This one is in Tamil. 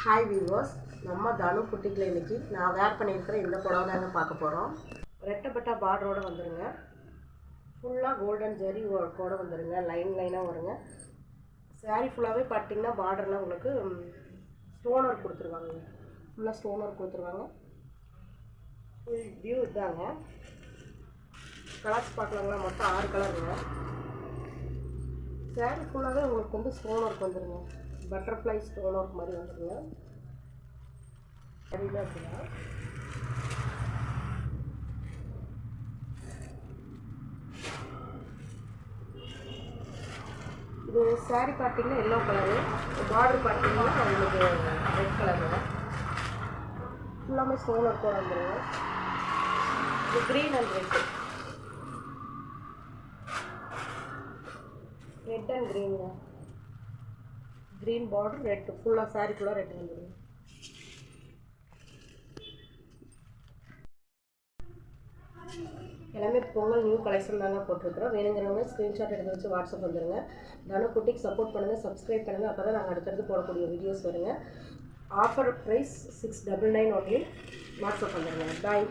ஹாய் வியூவர்ஸ், நம்ம தனு புட்டிக்கில் இன்றைக்கி நான் வேர் பண்ணியிருக்கிற இந்த புடவை தாங்க பார்க்க போகிறோம். ரெட்டப்பட்டா பார்டரோடு வந்துடுங்க. ஃபுல்லாக கோல்டன் ஜெரி ஒர்க்கோடு வந்துடுங்க. லைனாக வருங்க. சாரீ ஃபுல்லாகவே பார்த்திங்கன்னா பார்டரில் உங்களுக்கு ஸ்டோன் ஒர்க் கொடுத்துருவாங்க. ஃபுல்லாக ஸ்டோன் ஒர்க் கொடுத்துருவாங்க. ஃபுல் வியூ இதாங்க. கலர்ஸ் பார்க்கலாங்களா? மொத்தம் 6 கலருங்க. சாரீ ஃபுல்லாகவே உங்களுக்கு வந்து ஸ்டோன் ஒர்க் வந்துடுங்க. பட்டர்ஃப்ளை ஸ்டோன் ஒர்க் மாதிரி வந்துடுங்க. சரிங்களா இருக்குதா? இது சாரீ பார்த்தீங்கன்னா எல்லோ கலரு, பார்டர் பார்த்தீங்கன்னா உங்களுக்கு ரெட் கலருங்க. ஃபுல்லாமே ஸ்டோன் ஒர்க்கோட வந்துடுங்க. இது க்ரீன் அண்ட் ரெட் அண்ட் க்ரீனுங்க. க்ரீன் பார்டர், ரெட் ஃபுல்லாக சாரீ ஃபுல்லாக ரெட் வந்துடுங்க. எல்லாமே பொங்கல் நியூ கலெக்ஷன் தாங்க போட்டிருக்கிறோம். வேணுங்கிறவங்க ஸ்க்ரீன்ஷாட் எடுத்து வச்சு வாட்ஸ்அப் வந்துடுங்க. தனு குட்டிக்கு சப்போர்ட் பண்ணுங்கள், சப்ஸ்கிரைப் பண்ணுங்கள். அப்போ தான் நாங்கள் அடுத்தடுத்து போடக்கூடிய வீடியோஸ் வருங்க. Offer price 699 only. வாட்ஸ்அப் வந்துடுங்க. பாய்.